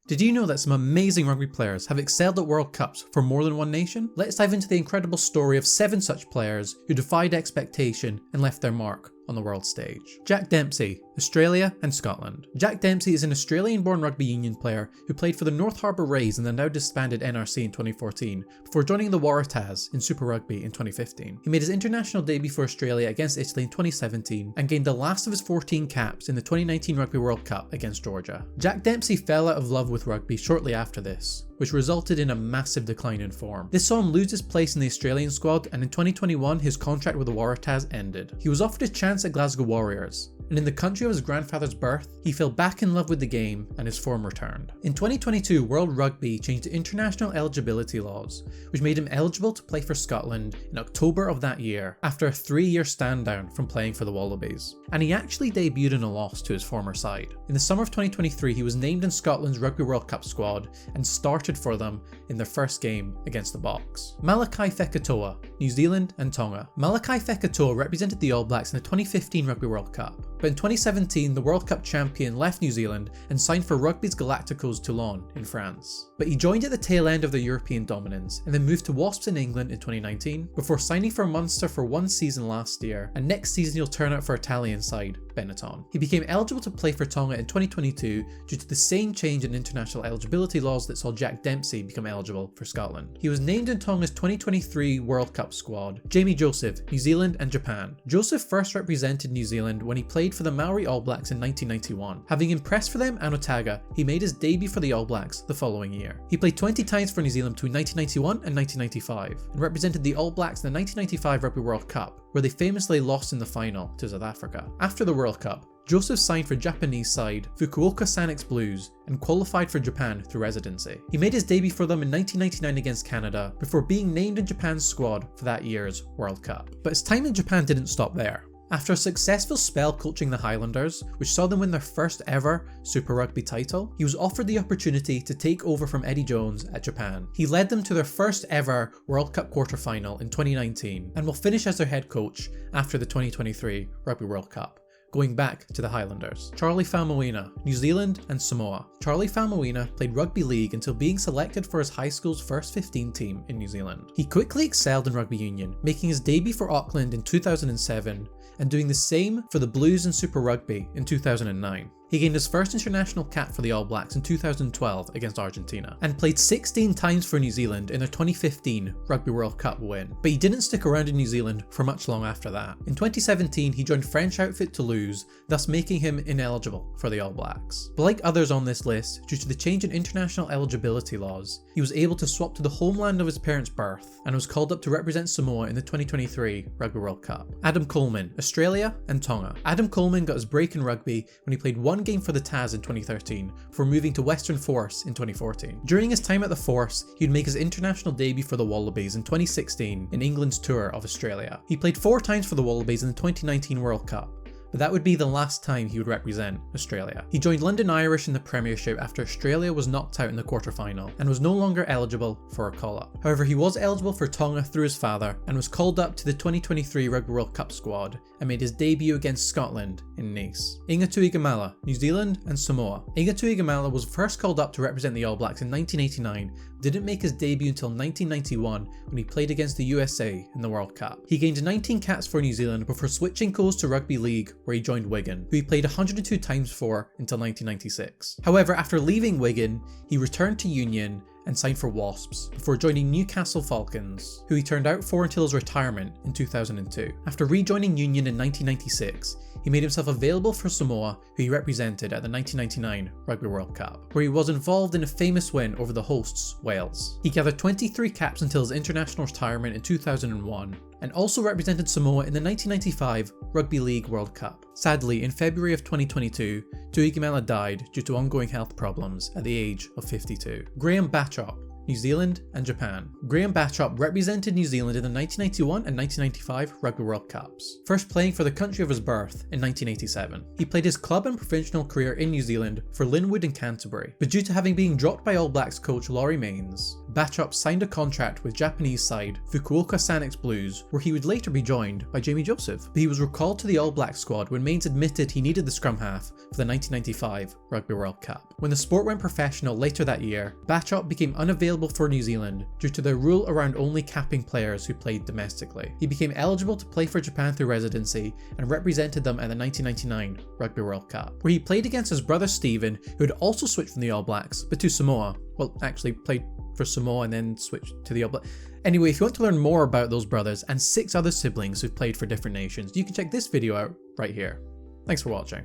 Did you know that some amazing rugby players have excelled at World Cups for more than one nation? Let's dive into the incredible story of 7 such players who defied expectation and left their mark on the world stage. Jack Dempsey, Australia and Scotland. Jack Dempsey is an Australian-born rugby union player who played for the North Harbour Rays in the now disbanded NRC in 2014 before joining the Waratahs in Super Rugby in 2015. He made his international debut for Australia against Italy in 2017 and gained the last of his 14 caps in the 2019 Rugby World Cup against Georgia. Jack Dempsey fell out of love with rugby shortly after this, which resulted in a massive decline in form. This saw him lose his place in the Australian squad, and in 2021 his contract with the Waratahs ended. He was offered a chance at Glasgow Warriors, and in the country of his grandfather's birth, he fell back in love with the game and his form returned. In 2022, World Rugby changed the international eligibility laws, which made him eligible to play for Scotland in October of that year, after a 3-year stand down from playing for the Wallabies. And he actually debuted in a loss to his former side. In the summer of 2023, he was named in Scotland's Rugby World Cup squad and started for them in their first game against the Box. Malachi Feoa, New Zealand and Tonga. Malachi Feoa represented the All Blacks in the 2015 Rugby World Cup, but in 2017 the World Cup champion left New Zealand and signed for Rugby's Galacticos Toulon in France. But he joined at the tail end of their European dominance and then moved to Wasps in England in 2019 before signing for Munster for 1 season last year, and next season he'll turn out for Italian side Benetton. He became eligible to play for Tonga in 2022 due to the same change in international eligibility laws that saw Jack Dempsey become eligible for Scotland. He was named in Tonga's 2023 World Cup squad. Jamie Joseph, New Zealand and Japan. Joseph first represented New Zealand when he played for the Maori All Blacks in 1991. Having impressed for them and Otago, he made his debut for the All Blacks the following year. He played 20 times for New Zealand between 1991 and 1995 and represented the All Blacks in the 1995 Rugby World Cup, where they famously lost in the final to South Africa. After the World Cup, Joseph signed for Japanese side Fukuoka Sanix Blues and qualified for Japan through residency. He made his debut for them in 1999 against Canada before being named in Japan's squad for that year's World Cup. But his time in Japan didn't stop there. After a successful spell coaching the Highlanders, which saw them win their first ever Super Rugby title, he was offered the opportunity to take over from Eddie Jones at Japan. He led them to their first ever World Cup quarter-final in 2019 and will finish as their head coach after the 2023 Rugby World Cup, going back to the Highlanders. Charlie Faumuina, New Zealand and Samoa. Charlie Faumuina played rugby league until being selected for his high school's first 15 team in New Zealand. He quickly excelled in rugby union, making his debut for Auckland in 2007 and doing the same for the Blues in Super Rugby in 2009. He gained his first international cap for the All Blacks in 2012 against Argentina and played 16 times for New Zealand in their 2015 Rugby World Cup win, but he didn't stick around in New Zealand for much long after that. In 2017 he joined French outfit Toulouse, thus making him ineligible for the All Blacks. But like others on this list, due to the change in international eligibility laws, he was able to swap to the homeland of his parents' birth and was called up to represent Samoa in the 2023 Rugby World Cup. Adam Coleman, Australia and Tonga. Adam Coleman got his break in rugby when he played one game for the Taz in 2013 before moving to Western Force in 2014. During his time at the Force, he'd make his international debut for the Wallabies in 2016 in England's tour of Australia. He played 4 times for the Wallabies in the 2019 World Cup, but that would be the last time he would represent Australia. He joined London Irish in the Premiership after Australia was knocked out in the quarter-final and was no longer eligible for a call-up. However, he was eligible for Tonga through his father and was called up to the 2023 Rugby World Cup squad and made his debut against Scotland in Nice. Inga Tuigamala, New Zealand and Samoa. Inga Tuigamala was first called up to represent the All Blacks in 1989, didn't make his debut until 1991 when he played against the USA in the World Cup. He gained 19 caps for New Zealand before switching codes to Rugby League, where he joined Wigan, who he played 102 times for until 1996. However, after leaving Wigan, he returned to Union and signed for Wasps before joining Newcastle Falcons, who he turned out for until his retirement in 2002. After rejoining Union in 1996, he made himself available for Samoa, who he represented at the 1999 Rugby World Cup, where he was involved in a famous win over the hosts, Wales. He gathered 23 caps until his international retirement in 2001, and also represented Samoa in the 1995 Rugby League World Cup. Sadly, in February of 2022, Tuigamala died due to ongoing health problems at the age of 52. Graham Bachop, New Zealand, and Japan. Graham Bachop represented New Zealand in the 1991 and 1995 Rugby World Cups, first playing for the country of his birth in 1987. He played his club and professional career in New Zealand for Linwood and Canterbury, but due to having been dropped by All Blacks coach Laurie Mains, Bachop signed a contract with Japanese side Fukuoka Sanix Blues, where he would later be joined by Jamie Joseph. But he was recalled to the All Blacks squad when Mains admitted he needed the scrum half for the 1995 Rugby World Cup. When the sport went professional later that year, Bachop became unavailable for New Zealand due to the rule around only capping players who played domestically. He became eligible to play for Japan through residency and represented them at the 1999 Rugby World Cup, where he played against his brother Stephen, who had also switched from the All Blacks, but to Samoa. Well, actually played for Samoa and then switched to the All Blacks. Anyway, if you want to learn more about those brothers and 6 other siblings who've played for different nations, you can check this video out right here. Thanks for watching.